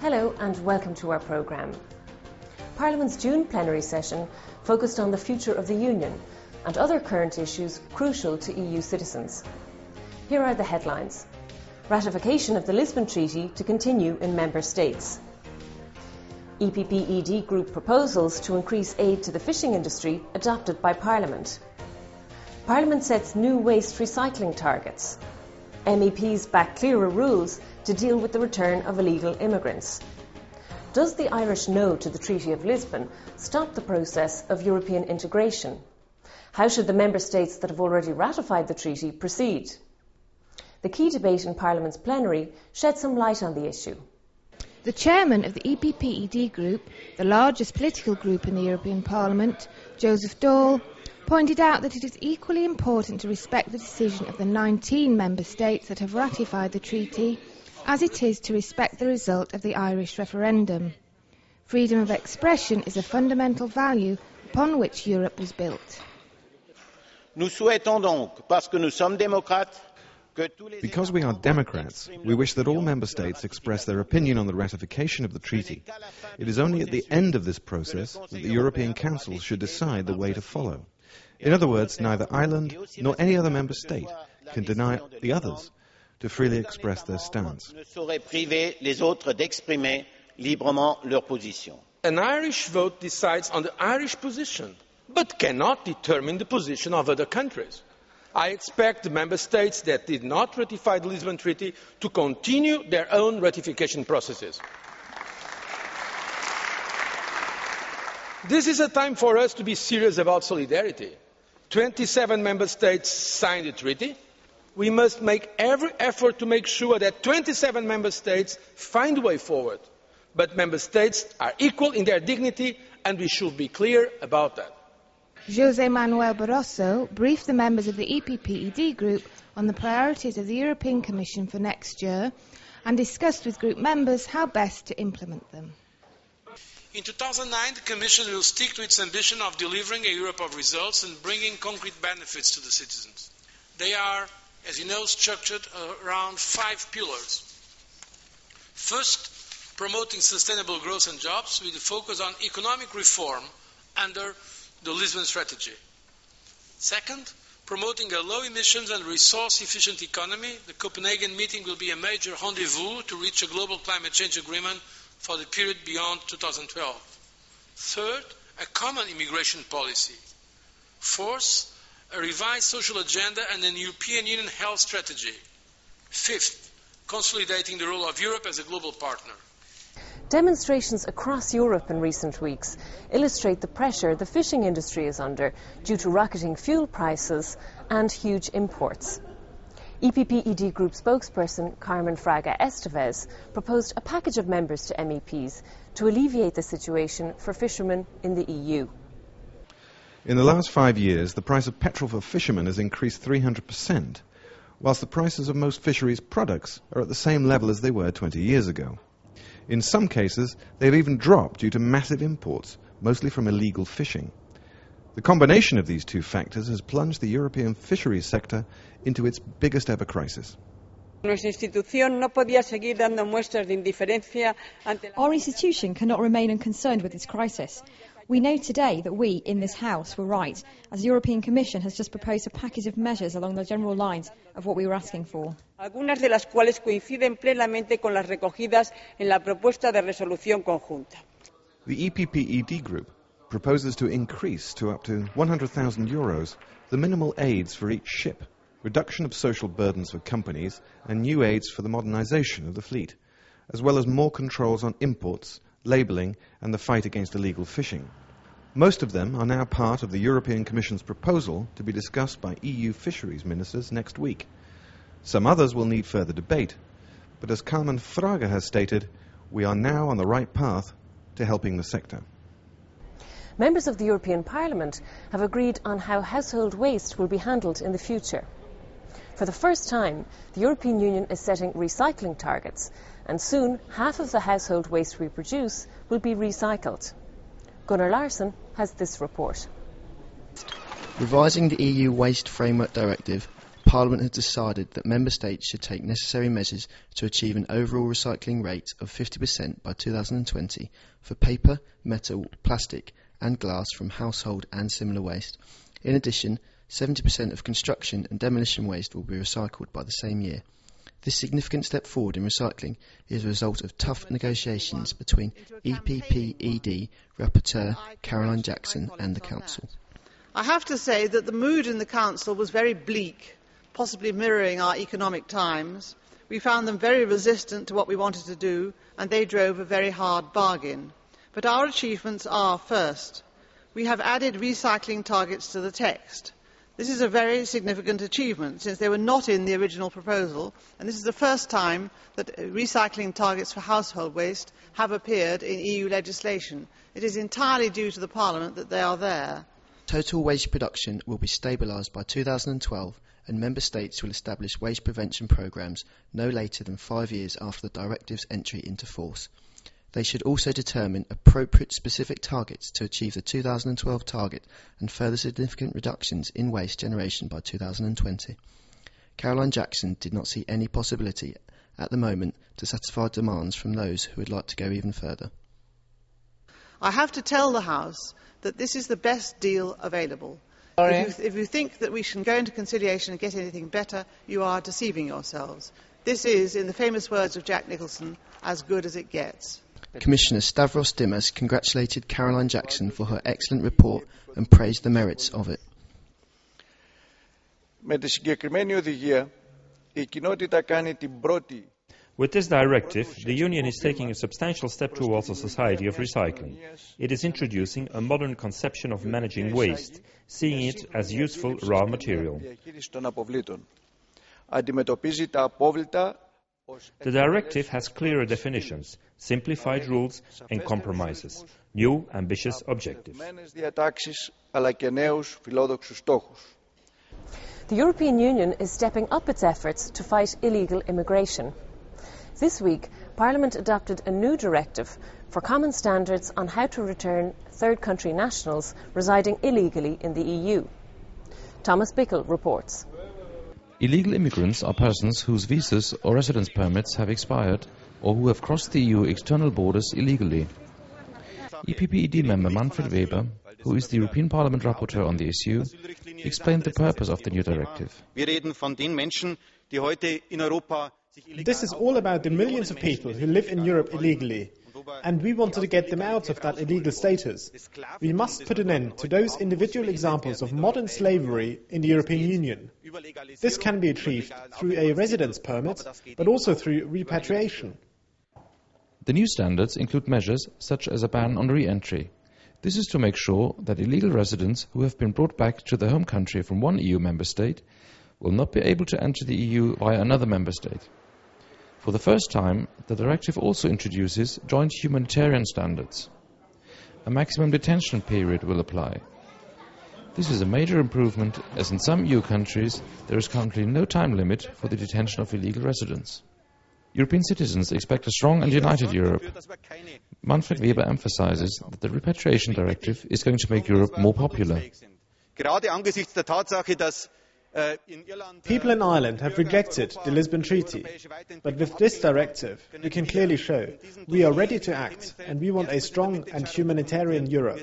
Hello and welcome to our programme. Parliament's June plenary session focused on the future of the Union and other current issues crucial to EU citizens. Here are the headlines. Ratification of the Lisbon Treaty to continue in Member States. EPP-ED group proposals to increase aid to the fishing industry adopted by Parliament. Parliament sets new waste recycling targets. MEPs back clearer rules to deal with the return of illegal immigrants. Does the Irish no to the Treaty of Lisbon stop the process of European integration? How should the Member States that have already ratified the treaty proceed? The key debate in Parliament's plenary shed some light on the issue. The chairman of the EPP-ED group, the largest political group in the European Parliament, Joseph Daul, pointed out that it is equally important to respect the decision of the 19 member states that have ratified the treaty as it is to respect the result of the Irish referendum. Freedom of expression is a fundamental value upon which Europe was built. Because we are democrats, we wish that all member states express their opinion on the ratification of the treaty. It is only at the end of this process that the European Council should decide the way to follow. In other words, neither Ireland nor any other member state can deny the others to freely express their stance. An Irish vote decides on the Irish position, but cannot determine the position of other countries. I expect the member states that did not ratify the Lisbon Treaty to continue their own ratification processes. This is a time for us to be serious about solidarity. 27 member states signed the treaty. We must make every effort to make sure that 27 member states find a way forward. But member states are equal in their dignity and we should be clear about that. José Manuel Barroso briefed the members of the EPP-ED group on the priorities of the European Commission for next year and discussed with group members how best to implement them. In 2009, the Commission will stick to its ambition of delivering a Europe of results and bringing concrete benefits to the citizens. They are, as you know, structured around 5 pillars. First, promoting sustainable growth and jobs with a focus on economic reform under the Lisbon Strategy. Second, promoting a low emissions and resource efficient economy. The Copenhagen meeting will be a major rendezvous to reach a global climate change agreement for the period beyond 2012. Third, a common immigration policy. Fourth, a revised social agenda and a European Union health strategy. Fifth, consolidating the role of Europe as a global partner. Demonstrations across Europe in recent weeks illustrate the pressure the fishing industry is under due to rocketing fuel prices and huge imports. EPP-ED Group spokesperson Carmen Fraga Estevez proposed a package of members to MEPs to alleviate the situation for fishermen in the EU. In the last 5 years, the price of petrol for fishermen has increased 300%, whilst the prices of most fisheries products are at the same level as they were 20 years ago. In some cases, they have even dropped due to massive imports, mostly from illegal fishing. The combination of these two factors has plunged the European fisheries sector into its biggest ever crisis. Our institution cannot remain unconcerned with this crisis. We know today that we, in this House, were right, as the European Commission has just proposed a package of measures along the general lines of what we were asking for. Algunas de las cuales coinciden plenamente con las recogidas en la propuesta de resolución conjunta. The EPP-ED group proposes to increase to up to €100,000 the minimal aids for each ship, reduction of social burdens for companies and new aids for the modernisation of the fleet, as well as more controls on imports, labelling and the fight against illegal fishing. Most of them are now part of the European Commission's proposal to be discussed by EU fisheries ministers next week. Some others will need further debate, but as Carmen Fraga has stated, we are now on the right path to helping the sector. Members of the European Parliament have agreed on how household waste will be handled in the future. For the first time, the European Union is setting recycling targets, and soon half of the household waste we produce will be recycled. Gunnar Larsson has this report. Revising the EU Waste Framework Directive, Parliament has decided that Member States should take necessary measures to achieve an overall recycling rate of 50% by 2020 for paper, metal, plastic and glass from household and similar waste. In addition, 70% of construction and demolition waste will be recycled by the same year. This significant step forward in recycling is a result of tough negotiations between EPP-ED Rapporteur Caroline Jackson and the Council. I have to say that the mood in the Council was very bleak, possibly mirroring our economic times. We found them very resistant to what we wanted to do, and they drove a very hard bargain. But our achievements are, first, we have added recycling targets to the text. This is a very significant achievement since they were not in the original proposal, and this is the first time that recycling targets for household waste have appeared in EU legislation. It is entirely due to the Parliament that they are there. Total waste production will be stabilised by 2012, and Member States will establish waste prevention programmes no later than 5 years after the directive's entry into force. They should also determine appropriate specific targets to achieve the 2012 target and further significant reductions in waste generation by 2020. Caroline Jackson did not see any possibility at the moment to satisfy demands from those who would like to go even further. I have to tell the House that this is the best deal available. If you think that we should go into conciliation and get anything better, you are deceiving yourselves. This is, in the famous words of Jack Nicholson, as good as it gets. Commissioner Stavros Dimas congratulated Caroline Jackson for her excellent report and praised the merits of it. With this directive, the Union is taking a substantial step towards a society of recycling. It is introducing a modern conception of managing waste, seeing it as useful raw material. The directive has clearer definitions, simplified rules and compromises, new ambitious objectives. The European Union is stepping up its efforts to fight illegal immigration. This week, Parliament adopted a new directive for common standards on how to return third country nationals residing illegally in the EU. Thomas Bickel reports. Illegal immigrants are persons whose visas or residence permits have expired or who have crossed the EU external borders illegally. EPP-ED member Manfred Weber, who is the European Parliament rapporteur on the issue, explained the purpose of the new directive. This is all about the millions of people who live in Europe illegally, and we wanted to get them out of that illegal status. We must put an end to those individual examples of modern slavery in the European Union. This can be achieved through a residence permit, but also through repatriation. The new standards include measures such as a ban on re-entry. This is to make sure that illegal residents who have been brought back to their home country from one EU member state will not be able to enter the EU via another member state. For the first time, the directive also introduces joint humanitarian standards. A maximum detention period will apply. This is a major improvement, as in some EU countries there is currently no time limit for the detention of illegal residents. European citizens expect a strong and united Europe. Manfred Weber emphasizes that the repatriation directive is going to make Europe more popular. People in Ireland have rejected the Lisbon Treaty, but with this directive we can clearly show we are ready to act and we want a strong and humanitarian Europe.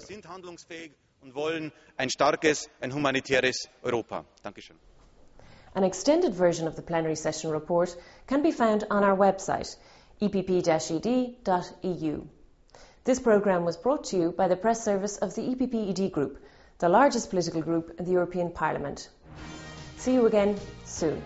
An extended version of the plenary session report can be found on our website, epp-ed.eu. This programme was brought to you by the press service of the EPP-ED Group, the largest political group in the European Parliament. See you again soon.